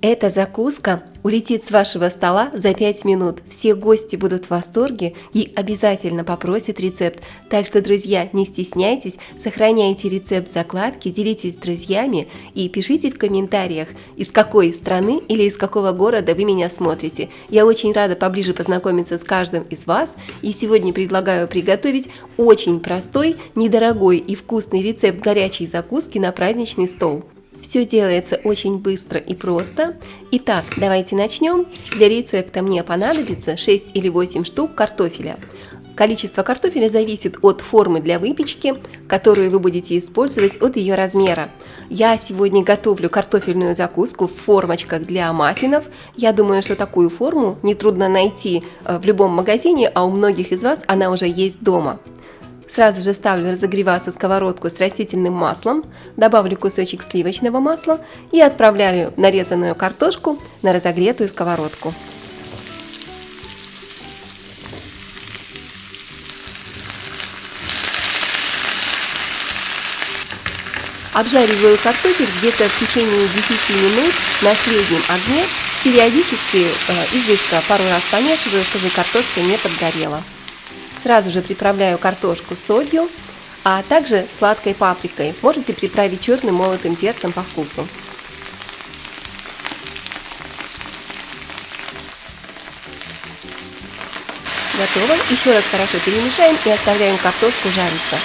Эта закуска улетит с вашего стола за 5 минут. Все гости будут в восторге и обязательно попросят рецепт. Так что, друзья, не стесняйтесь, сохраняйте рецепт закладки, делитесь с друзьями и пишите в комментариях, из какой страны или из какого города вы меня смотрите. Я очень рада поближе познакомиться с каждым из вас. И сегодня предлагаю приготовить очень простой, недорогой и вкусный рецепт горячей закуски на праздничный стол. Все делается очень быстро и просто. Итак, давайте начнем. Для рецепта мне понадобится 6 или 8 штук картофеля. Количество картофеля зависит от формы для выпечки, которую вы будете использовать, от ее размера. Я сегодня готовлю картофельную закуску в формочках для маффинов. Я думаю, что такую форму нетрудно найти в любом магазине, а у многих из вас она уже есть дома. Сразу же ставлю разогреваться сковородку с растительным маслом, добавлю кусочек сливочного масла и отправляю нарезанную картошку на разогретую сковородку. Обжариваю картофель где-то в течение 10 минут на среднем огне, периодически изредка пару раз помешиваю, чтобы картошка не подгорела. Сразу же приправляю картошку солью, а также сладкой паприкой. Можете приправить черным молотым перцем по вкусу. Готово. Еще раз хорошо перемешаем и оставляем картошку жариться.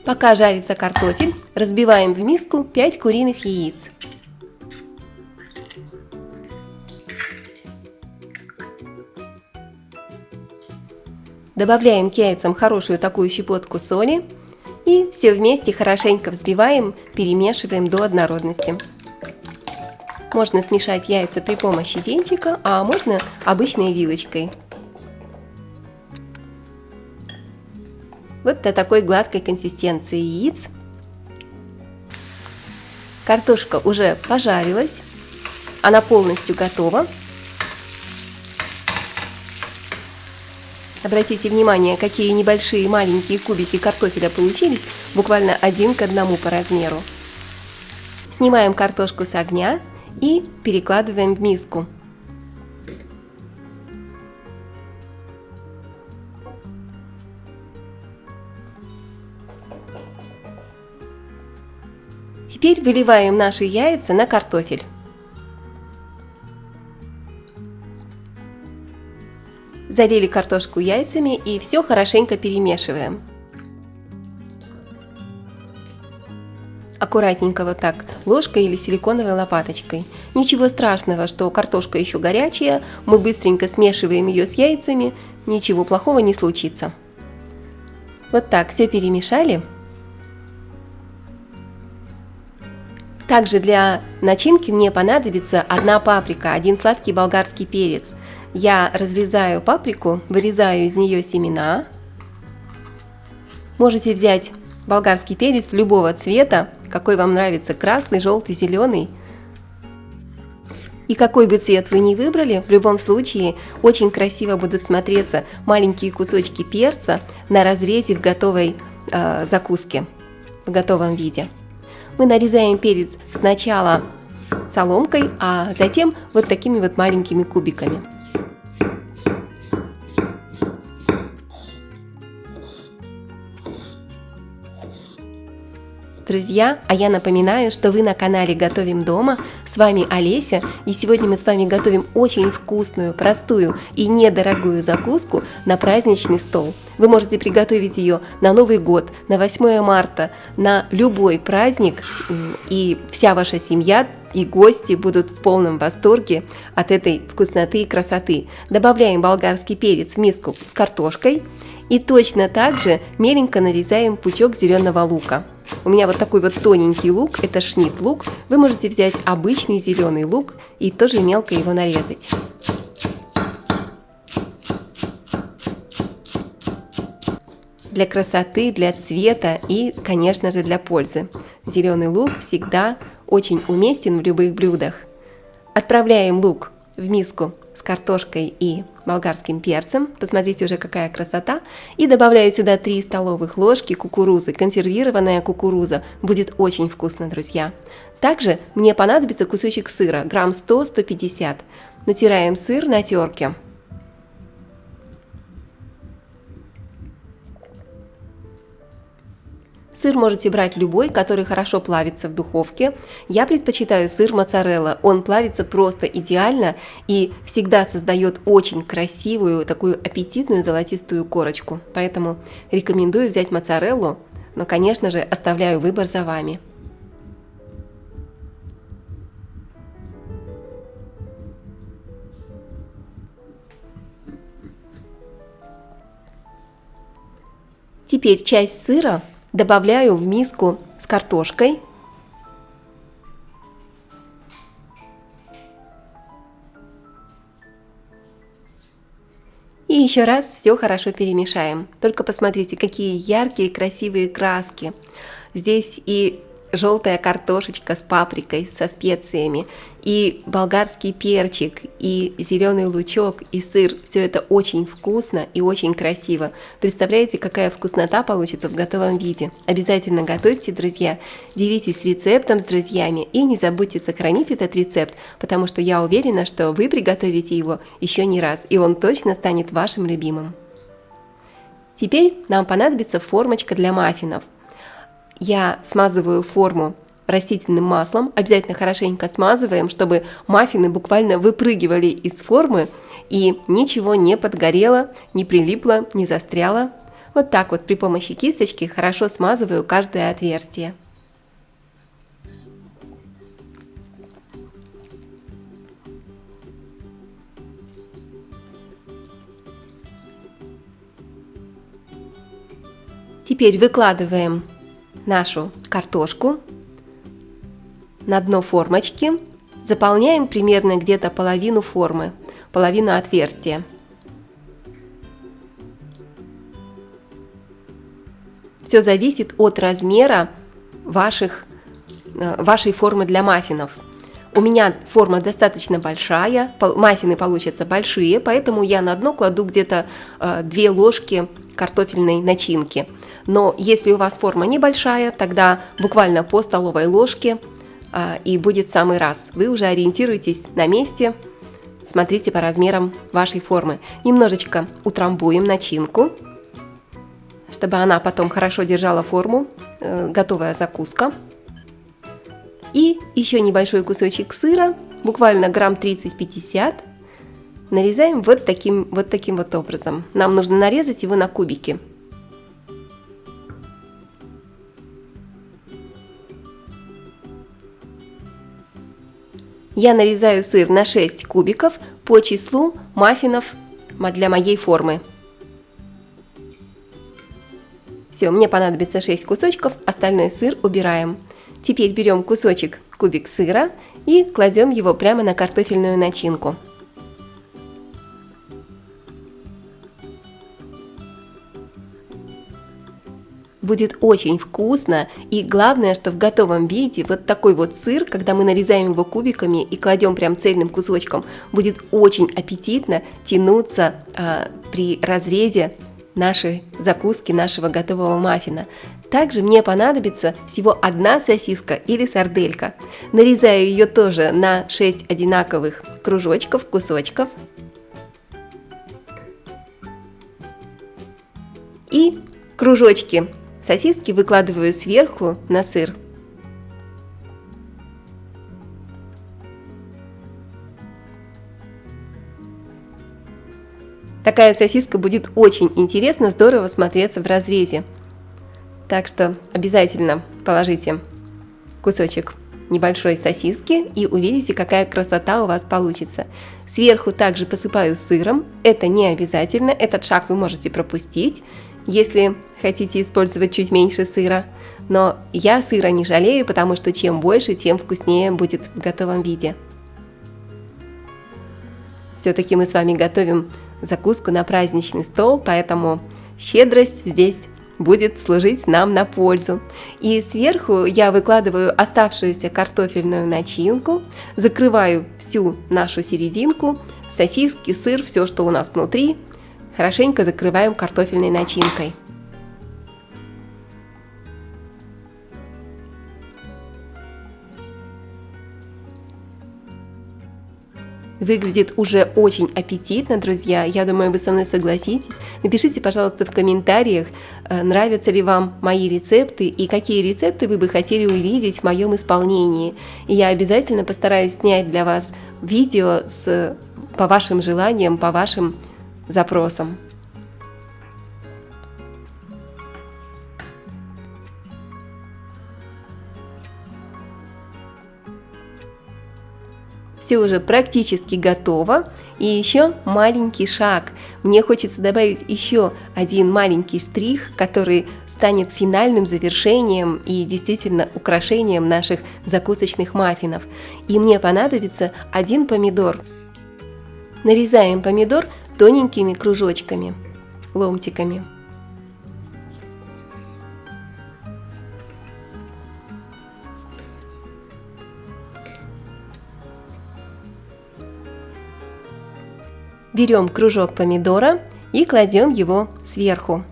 Пока жарится картофель, разбиваем в миску 5 куриных яиц. Добавляем к яйцам хорошую такую щепотку соли и все вместе хорошенько взбиваем, перемешиваем до однородности. Можно смешать яйца при помощи венчика, а можно обычной вилочкой. Вот до такой гладкой консистенции яиц. Картошка уже пожарилась, она полностью готова. Обратите внимание, какие небольшие маленькие кубики картофеля получились, буквально 1 к 1 по размеру. Снимаем картошку с огня и перекладываем в миску. Теперь выливаем наши яйца на картофель. Залили картошку яйцами и все хорошенько перемешиваем. Аккуратненько вот так, ложкой или силиконовой лопаточкой. Ничего страшного, что картошка еще горячая, мы быстренько смешиваем ее с яйцами, ничего плохого не случится. Вот так все перемешали. Также для начинки мне понадобится 1 паприка, 1 сладкий болгарский перец. Я разрезаю паприку, вырезаю из нее семена. Можете взять болгарский перец любого цвета, какой вам нравится, красный, желтый, зеленый. И какой бы цвет вы ни выбрали, в любом случае очень красиво будут смотреться маленькие кусочки перца на разрезе в готовой закуске, в готовом виде. Мы нарезаем перец сначала соломкой, а затем вот такими вот маленькими кубиками. Друзья, а я напоминаю, что вы на канале Готовим дома, с вами Олеся, и сегодня мы с вами готовим очень вкусную, простую и недорогую закуску на праздничный стол. Вы можете приготовить ее на Новый год, на 8 марта, на любой праздник, и вся ваша семья и гости будут в полном восторге от этой вкусноты и красоты. Добавляем болгарский перец в миску с картошкой и точно так же меленько нарезаем пучок зеленого лука. У меня вот такой вот тоненький лук, это шнит-лук. Вы можете взять обычный зеленый лук и тоже мелко его нарезать. Для красоты, для цвета и, конечно же, для пользы. Зеленый лук всегда очень уместен в любых блюдах. Отправляем лук в миску с картошкой и болгарским перцем. Посмотрите уже, какая красота. И добавляю сюда 3 столовых ложки кукурузы. Консервированная кукуруза. Будет очень вкусно, друзья. Также мне понадобится кусочек сыра, грамм 100-150. Натираем сыр на терке. Сыр можете брать любой, который хорошо плавится в духовке. Я предпочитаю сыр моцарелла. Он плавится просто идеально и всегда создает очень красивую, такую аппетитную золотистую корочку. Поэтому рекомендую взять моцареллу, но, конечно же, оставляю выбор за вами. Теперь часть сыра добавляю в миску с картошкой. И еще раз все хорошо перемешаем. Только посмотрите, какие яркие красивые краски. Здесь и желтая картошечка с паприкой, со специями, и болгарский перчик, и зеленый лучок, и сыр. Все это очень вкусно и очень красиво. Представляете, какая вкуснота получится в готовом виде? Обязательно готовьте, друзья, делитесь рецептом с друзьями и не забудьте сохранить этот рецепт, потому что я уверена, что вы приготовите его еще не раз, и он точно станет вашим любимым. Теперь нам понадобится формочка для маффинов. Я смазываю форму растительным маслом, обязательно хорошенько смазываем, чтобы маффины буквально выпрыгивали из формы и ничего не подгорело, не прилипло, не застряло. Вот так вот при помощи кисточки хорошо смазываю каждое отверстие. Теперь выкладываем нашу картошку на дно формочки, заполняем примерно где-то половину формы, половину отверстия. Все зависит от размера вашей формы для маффинов. У меня форма достаточно большая, маффины получатся большие, поэтому я на дно кладу где-то 2 ложки картофельной начинки. Но если у вас форма небольшая, тогда буквально по столовой ложке и будет в самый раз. Вы уже ориентируйтесь на месте, смотрите по размерам вашей формы. Немножечко утрамбуем начинку, чтобы она потом хорошо держала форму. Готовая закуска. И еще небольшой кусочек сыра, буквально грамм 30-50, нарезаем вот таким вот образом. Нам нужно нарезать его на кубики. Я нарезаю сыр на 6 кубиков по числу маффинов для моей формы. Все, мне понадобится 6 кусочков, остальной сыр убираем. Теперь берем кубик сыра и кладем его прямо на картофельную начинку. Будет очень вкусно, и главное, что в готовом виде вот такой вот сыр, когда мы нарезаем его кубиками и кладем прям цельным кусочком, будет очень аппетитно тянуться при разрезе нашей закуски, нашего готового маффина. Также мне понадобится всего 1 сосиска или сарделька. Нарезаю ее тоже на 6 одинаковых кружочков, кусочков. И кружочки сосиски выкладываю сверху на сыр. Такая сосиска будет очень интересно, здорово смотреться в разрезе. Так что обязательно положите кусочек небольшой сосиски и увидите, какая красота у вас получится. Сверху также посыпаю сыром. Это не обязательно, этот шаг вы можете пропустить, если хотите использовать чуть меньше сыра. Но я сыра не жалею, потому что чем больше, тем вкуснее будет в готовом виде. Все-таки мы с вами готовим закуску на праздничный стол, поэтому щедрость здесь будет служить нам на пользу. И сверху я выкладываю оставшуюся картофельную начинку, закрываю всю нашу серединку сосиски, сыр, все, что у нас внутри, хорошенько закрываем картофельной начинкой. Выглядит уже очень аппетитно, друзья. Я думаю, вы со мной согласитесь. Напишите, пожалуйста, в комментариях, нравятся ли вам мои рецепты и какие рецепты вы бы хотели увидеть в моем исполнении. И я обязательно постараюсь снять для вас видео по вашим желаниям, по вашим запросам. Все уже практически готово. И еще маленький шаг. Мне хочется добавить еще один маленький штрих, который станет финальным завершением и действительно украшением наших закусочных маффинов. И мне понадобится 1 помидор. Нарезаем помидор тоненькими кружочками, ломтиками. Берем кружок помидора и кладем его сверху.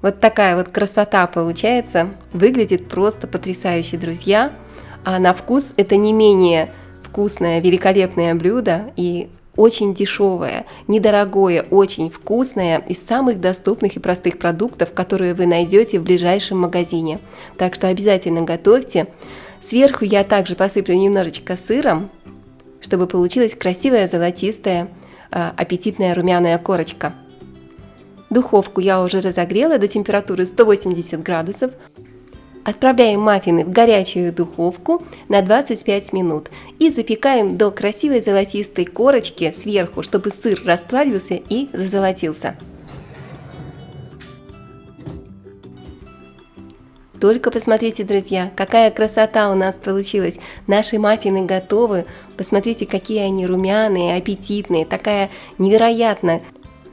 Вот такая вот красота получается. Выглядит просто потрясающе, друзья. А на вкус это не менее вкусное, великолепное блюдо и очень дешевое, недорогое, очень вкусное, из самых доступных и простых продуктов, которые вы найдете в ближайшем магазине. Так что обязательно готовьте. Сверху я также посыплю немножечко сыром, чтобы получилась красивая золотистая, аппетитная румяная корочка. Духовку я уже разогрела до температуры 180 градусов. Отправляем маффины в горячую духовку на 25 минут и запекаем до красивой золотистой корочки сверху, чтобы сыр расплавился и зазолотился. Только посмотрите, друзья, какая красота у нас получилась. Наши маффины готовы. Посмотрите, какие они румяные, аппетитные. Такая невероятно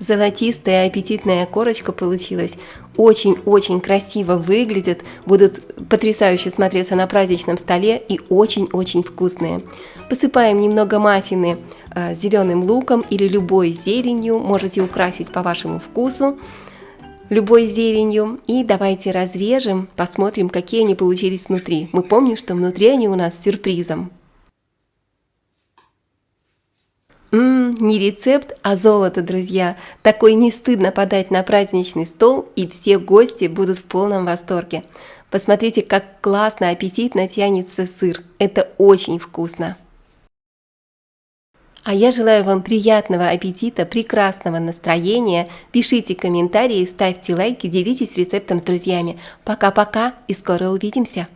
золотистая, аппетитная корочка получилась. Очень-очень красиво выглядят. Будут потрясающе смотреться на праздничном столе и очень-очень вкусные. Посыпаем немного маффины зеленым луком или любой зеленью. Можете украсить по вашему вкусу любой зеленью. И давайте разрежем, посмотрим, какие они получились внутри. Мы помним, что внутри они у нас с сюрпризом. Не рецепт, а золото, друзья. Такой не стыдно подать на праздничный стол, и все гости будут в полном восторге. Посмотрите, как классно, аппетитно тянется сыр. Это очень вкусно. А я желаю вам приятного аппетита, прекрасного настроения. Пишите комментарии, ставьте лайки, делитесь рецептом с друзьями. Пока-пока и скоро увидимся!